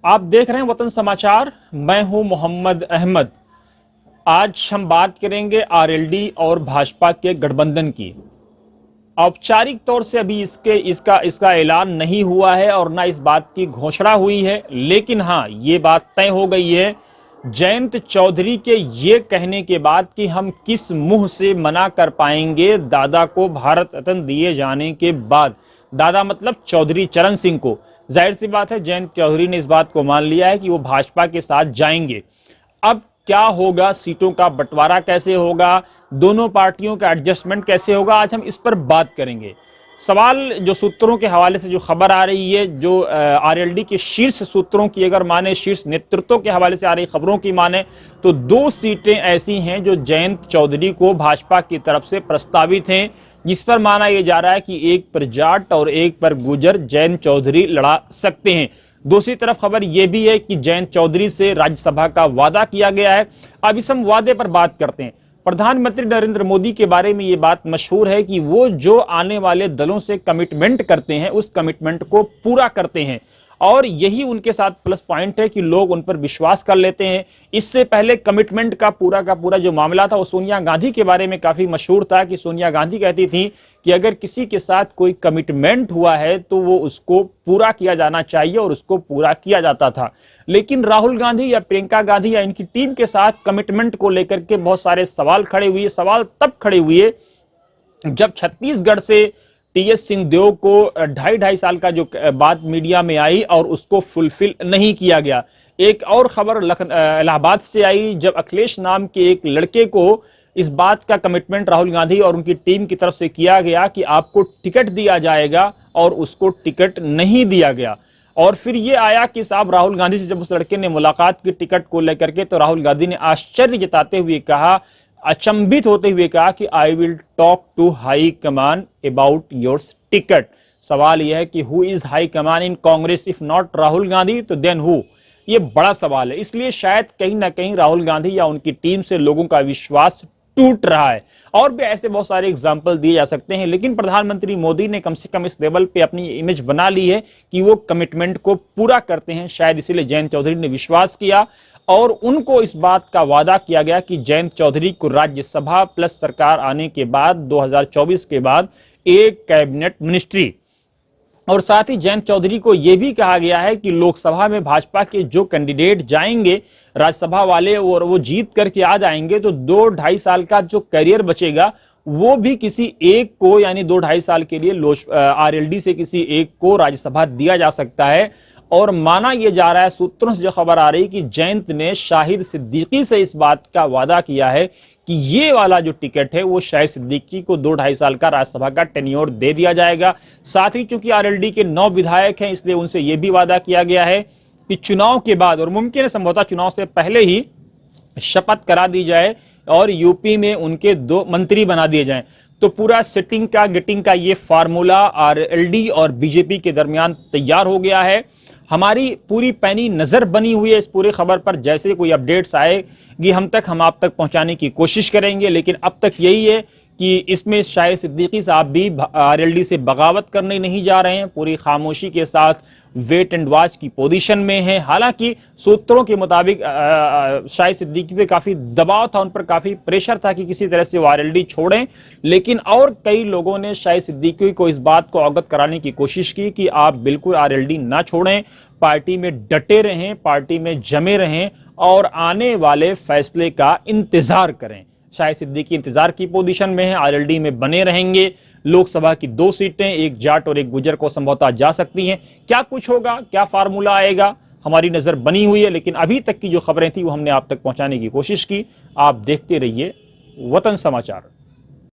आप देख रहे हैं वतन समाचार। मैं हूं मोहम्मद अहमद। आज हम बात करेंगे आरएलडी और भाजपा के गठबंधन की। औपचारिक तौर से अभी इसका ऐलान नहीं हुआ है और ना इस बात की घोषणा हुई है, लेकिन हाँ, ये बात तय हो गई है जयंत चौधरी के ये कहने के बाद कि हम किस मुंह से मना कर पाएंगे दादा को भारत रत्न दिए जाने के बाद। दादा मतलब चौधरी चरण सिंह को। जाहिर सी बात है जयंत चौधरी ने इस बात को मान लिया है कि वो भाजपा के साथ जाएंगे। अब क्या होगा, सीटों का बंटवारा कैसे होगा, दोनों पार्टियों का एडजस्टमेंट कैसे होगा, आज हम इस पर बात करेंगे। सवाल जो सूत्रों के हवाले से जो खबर आ रही है, जो आरएलडी के शीर्ष सूत्रों की अगर माने, शीर्ष नेतृत्व के हवाले से आ रही खबरों की माने, तो 2 सीटें ऐसी हैं जो जयंत चौधरी को भाजपा की तरफ से प्रस्तावित हैं, जिस पर माना यह जा रहा है कि एक पर जाट और एक पर गुजर जयंत चौधरी लड़ा सकते हैं। दूसरी तरफ खबर यह भी है कि जयंत चौधरी से राज्यसभा का वादा किया गया है। अब इस हम वादे पर बात करते हैं। प्रधानमंत्री नरेंद्र मोदी के बारे में यह बात मशहूर है कि वो जो आने वाले दलों से कमिटमेंट करते हैं उस कमिटमेंट को पूरा करते हैं, और यही उनके साथ प्लस पॉइंट है कि लोग उन पर विश्वास कर लेते हैं। इससे पहले कमिटमेंट का पूरा जो मामला था वो सोनिया गांधी के बारे में काफी मशहूर था कि सोनिया गांधी कहती थी कि अगर किसी के साथ कोई कमिटमेंट हुआ है तो वो उसको पूरा किया जाना चाहिए, और उसको पूरा किया जाता था। लेकिन राहुल गांधी या प्रियंका गांधी या इनकी टीम के साथ कमिटमेंट को लेकर के बहुत सारे सवाल खड़े हुए। सवाल तब खड़े हुए जब छत्तीसगढ़ से टीएस सिंहदेव को 2.5 साल का जो बात मीडिया में आई और उसको फुलफिल नहीं किया गया। एक और खबर इलाहाबाद से आई जब अखिलेश नाम के एक लड़के को इस बात का कमिटमेंट राहुल गांधी और उनकी टीम की तरफ से किया गया कि आपको टिकट दिया जाएगा, और उसको टिकट नहीं दिया गया। और फिर ये आया कि साहब राहुल गांधी से जब उस लड़के ने मुलाकात की टिकट को लेकर के, तो राहुल गांधी ने आश्चर्य जताते हुए कहा, अचंभित होते हुए कहा कि I will talk to high command about your ticket. सवाल यह है कि who is high command in Congress, if not Rahul Gandhi तो देन हु। यह बड़ा सवाल है। इसलिए शायद कहीं ना कहीं राहुल गांधी या उनकी टीम से लोगों का विश्वास टूट रहा है। और भी ऐसे बहुत सारे एग्जाम्पल दिए जा सकते हैं, लेकिन प्रधानमंत्री मोदी ने कम से कम इस लेवल पे अपनी इमेज बना ली है कि वो कमिटमेंट को पूरा करते हैं। शायद इसीलिए जयंत चौधरी ने विश्वास किया और उनको इस बात का वादा किया गया कि जयंत चौधरी को राज्यसभा प्लस सरकार आने के बाद 2024 के बाद एक कैबिनेट मिनिस्ट्री, और साथ ही जयंत चौधरी को यह भी कहा गया है कि लोकसभा में भाजपा के जो कैंडिडेट जाएंगे राज्यसभा वाले और वो जीत करके आ जाएंगे, तो 2-2.5 साल का जो करियर बचेगा वो भी किसी एक को, यानी 2-2.5 साल के लिए आरएलडी से किसी एक को राज्यसभा दिया जा सकता है। और माना यह जा रहा है, सूत्रों से जो खबर आ रही कि जयंत ने शाहिद सिद्दीकी से इस बात का वादा किया है कि ये वाला जो टिकट है वो शाहिद सिद्दीकी को 2-2.5 साल का राज्यसभा का टेन्योर दे दिया जाएगा। साथ ही चूंकि आरएलडी के 9 विधायक हैं, इसलिए उनसे यह भी वादा किया गया है कि चुनाव के बाद, और मुमकिन है संभवतः चुनाव से पहले ही शपथ करा दी जाए और यूपी में उनके 2 मंत्री बना दिए जाएं। तो पूरा सेटिंग का गेटिंग का ये फार्मूला आरएलडी और बीजेपी के दरमियान तैयार हो गया है। हमारी पूरी पैनी नजर बनी हुई है इस पूरी खबर पर। जैसे कोई अपडेट्स आएगी हम आप तक पहुंचाने की कोशिश करेंगे, लेकिन अब तक यही है कि इसमें शाहिद सिद्दीकी साहब भी आरएलडी से बगावत करने नहीं जा रहे हैं, पूरी खामोशी के साथ वेट एंड वॉच की पोजीशन में हैं। हालांकि सूत्रों के मुताबिक शाहिद सिद्दीकी पे काफी दबाव था, उन पर काफी प्रेशर था कि किसी तरह से वो आरएलडी छोड़ें, लेकिन और कई लोगों ने शाहिद सिद्दीकी को इस बात को अवगत कराने की कोशिश की कि आप बिल्कुल आरएलडी ना छोड़ें, पार्टी में डटे रहें, पार्टी में जमे रहें और आने वाले फैसले का इंतजार करें। शाहिद सिद्दीकी इंतजार की पोजीशन में है, आरएलडी में बने रहेंगे। लोकसभा की 2 सीटें, एक जाट और एक गुजर को संभवतः जा सकती हैं। क्या कुछ होगा, क्या फार्मूला आएगा, हमारी नजर बनी हुई है, लेकिन अभी तक की जो खबरें थी वो हमने आप तक पहुंचाने की कोशिश की। आप देखते रहिए वतन समाचार।